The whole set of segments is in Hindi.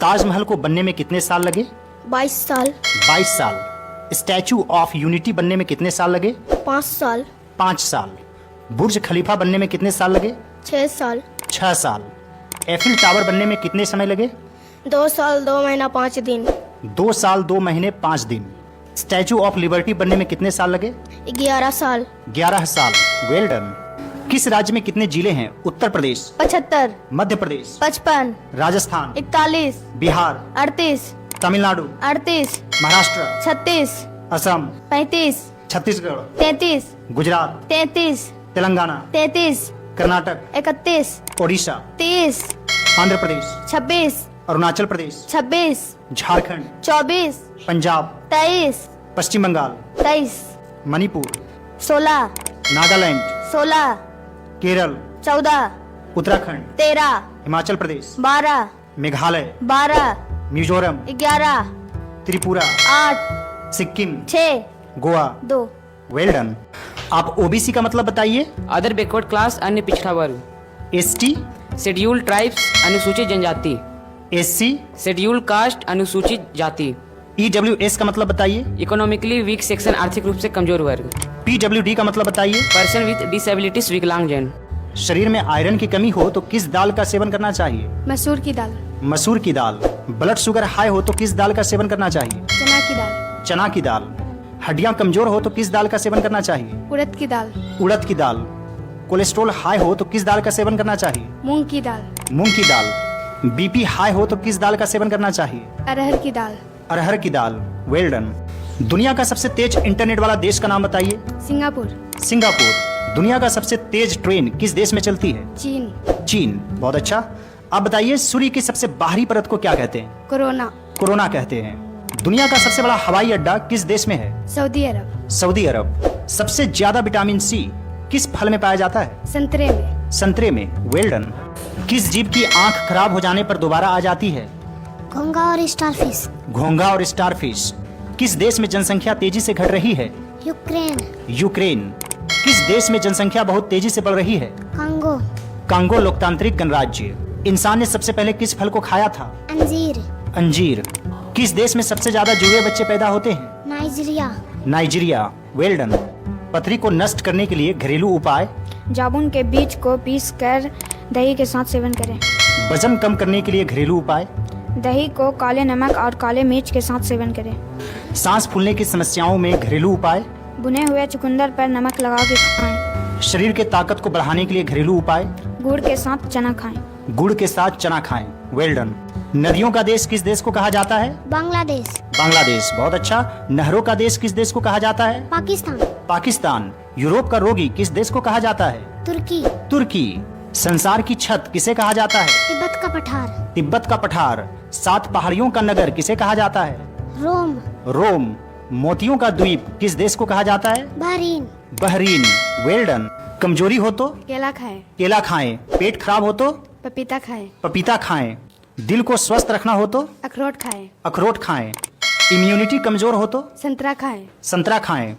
ताजमहल को बनने में कितने साल लगे? 22 साल। 22 साल। स्टैचू ऑफ यूनिटी बनने में कितने साल लगे? 5 साल। 5 साल। बुर्ज खलीफा बनने में कितने साल लगे? 6 साल। 6 साल। एफिल टावर बनने में कितने समय लगे? 2 साल 2 महीना 5 दिन। 2 साल 2 महीने 5 दिन। स्टैचू ऑफ लिबर्टी बनने में कितने साल लगे? 11 साल। 11 साल। Well done. किस राज्य में कितने जिले हैं? उत्तर प्रदेश, 75, मध्य प्रदेश, 55, राजस्थान, 41, बिहार, 38, तमिलनाडु, 38, महाराष्ट्र, 36, असम, 35, छत्तीसगढ़, 33, गुजरात, 33, तेलंगाना, 33, कर्नाटक, 31, ओडिशा, 30, आंध्र प्रदेश, 26, अरुणाचल प्रदेश, 26, झारखंड, 24, पंजाब, 23, पश्चिम बंगाल, 23, मणिपुर, 16, नागालैंड, 16, केरल, 14, उत्तराखंड, 13, हिमाचल प्रदेश, 12, मेघालय, 12, मिजोरम, 11, त्रिपुरा, 8, सिक्किम, 6, गोवा। 2। Well done. आप ओबीसी का मतलब बताइए। अदर बैकवर्ड क्लास अन्य पिछड़ा वर्ग। एसटी, शेड्यूल्ड ट्राइब्स अनुसूचित जनजाति। एससी, शेड्यूल्ड कास्ट अनुसूचित जाति। ईडब्ल्यूएस का मतलब बताइए। इकोनॉमिकली वीक सेक्शन आर्थिक रूप से कमजोर वर्ग। पीडब्ल्यूडी का मतलब बताइए। पर्सन विद डिसेबिलिटीज विकलांगजन। शरीर में आयरन की कमी हो तो किस दाल का सेवन करना चाहिए? मसूर की दाल। मसूर की दाल। ब्लड शुगर हाई हो तो किस दाल का सेवन करना चाहिए? चना की दाल। चना की दाल। हड्डियां कमजोर हो तो किस दाल का सेवन करना चाहिए? उड़द की दाल। उड़द की दाल। कोलेस्ट्रॉल हाई हो तो किस दाल का सेवन करना चाहिए? मूंग की दाल। मूंग की दाल। बीपी हाई हो तो किस दाल का सेवन करना चाहिए? अरहर की दाल। अरहर की दाल। Well done. दुनिया का सबसे तेज इंटरनेट वाला देश का नाम बताइए। सिंगापुर। सिंगापुर। दुनिया का सबसे तेज ट्रेन किस देश में चलती है? चीन। चीन। बहुत अच्छा। आप बताइए सूर्य की सबसे बाहरी परत को क्या कहते हैं? कोरोना। कोरोना कहते हैं। दुनिया का सबसे बड़ा हवाई अड्डा किस देश में है? सऊदी अरब। सऊदी अरब। सबसे ज्यादा विटामिन सी किस फल में पाया जाता है? संतरे में। संतरे में। Well done. किस जीव की आंख खराब हो जाने पर दोबारा आ जाती है? घोंघा और स्टारफिश। घोंघा और स्टारफिश। किस देश में जनसंख्या तेजी से घट रही है? यूक्रेन। यूक्रेन। किस देश में जनसंख्या बहुत तेजी से बढ़ रही है? कांगो। कांगो लोकतांत्रिक गणराज्य। इंसान ने सबसे पहले किस फल को खाया था? अंजीर। अंजीर। किस देश में सबसे ज्यादा जुड़े बच्चे पैदा होते हैं? नाइजीरिया। नाइजीरिया। Well done. पथरी को नष्ट करने के लिए घरेलू उपाय। जामुन के बीज को पीस कर दही के साथ सेवन करें। वजन कम करने के लिए घरेलू उपाय। दही को काले नमक और काले मिर्च के साथ सेवन करें। सांस फूलने की समस्याओं में घरेलू उपाय। भुने हुए चुकंदर पर नमक लगा के खाएं। शरीर के ताकत को बढ़ाने के लिए घरेलू उपाय। गुड़ के साथ चना खाएं। गुड़ के साथ चना खाएं। Well done. नदियों का देश किस देश को कहा जाता है? बांग्लादेश। बांग्लादेश। बहुत अच्छा। नहरों का देश किस देश को कहा जाता है? पाकिस्तान। पाकिस्तान। यूरोप का रोगी किस देश को कहा जाता है? तुर्की। तुर्की। संसार की छत किसे कहा जाता है? तिब्बत का पठार। तिब्बत का पठार। 7 पहाड़ियों का नगर किसे कहा जाता है? रोम। रोम। मोतियों का द्वीप किस देश को कहा जाता है? बहरीन। बहरीन। Well done. कमजोरी हो तो केला खाएं। केला खाएं। पेट खराब हो तो पपीता खाएं। पपीता खाएं। दिल को स्वस्थ रखना हो तो अखरोट खाएं। अखरोट खाएं। इम्यूनिटी कमजोर हो तो संतरा खाएं। संतरा खाएं।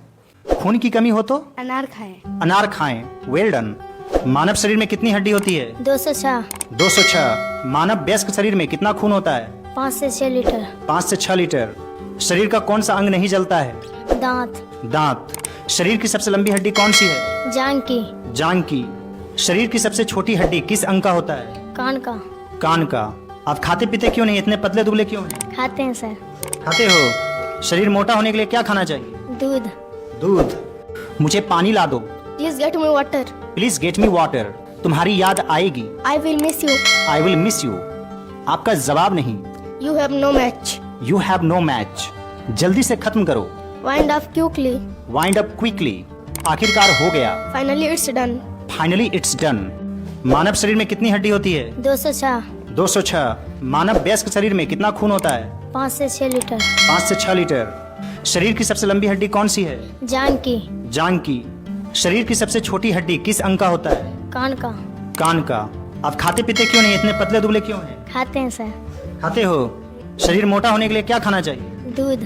खून की कमी हो तो अनार खाएं। अनार खाएं। Well done. मानव शरीर में कितनी हड्डी होती है? 206। 206। मानव वयस्क शरीर में कितना खून होता है? 5 से 6 लीटर। 5 से 6 लीटर। शरीर का कौन सा अंग नहीं जलता है? दांत। दांत। शरीर की सबसे लंबी हड्डी कौन सी है? जांग की। जांग की। शरीर की सबसे छोटी हड्डी किस अंग का होता है? कान का। कान का। आप खाते पीते क्यों नहीं? इतने पतले दुबले क्यों हैं? खाते हैं सर। खाते हो। शरीर मोटा होने के लिए क्या खाना चाहिए? दूध। दूध। मुझे पानी ला दो। Please get me water. Please get me water. तुम्हारी याद आएगी। I will miss you. I will miss you. आपका जवाब नहीं। You have no match. You have no match. जल्दी से खत्म करो। Wind up quickly. Wind up quickly. आखिरकार हो गया। Finally it's done. Finally it's done. मानव शरीर में कितनी हड्डी होती है? 206। 206। मानव वयस्क शरीर में कितना खून होता है? 5 से 6 लीटर। 5 से 6 लीटर। शरीर की सबसे लंबी हड्डी कौन सी है? जांग की। जांग की। शरीर की सबसे छोटी हड्डी किस अंग का होता है? कान का। कान का। आप खाते पीते क्यों नहीं? इतने पतले दुबले क्यों हैं? खाते हैं सर। खाते हो। शरीर मोटा होने के लिए क्या खाना चाहिए? दूध।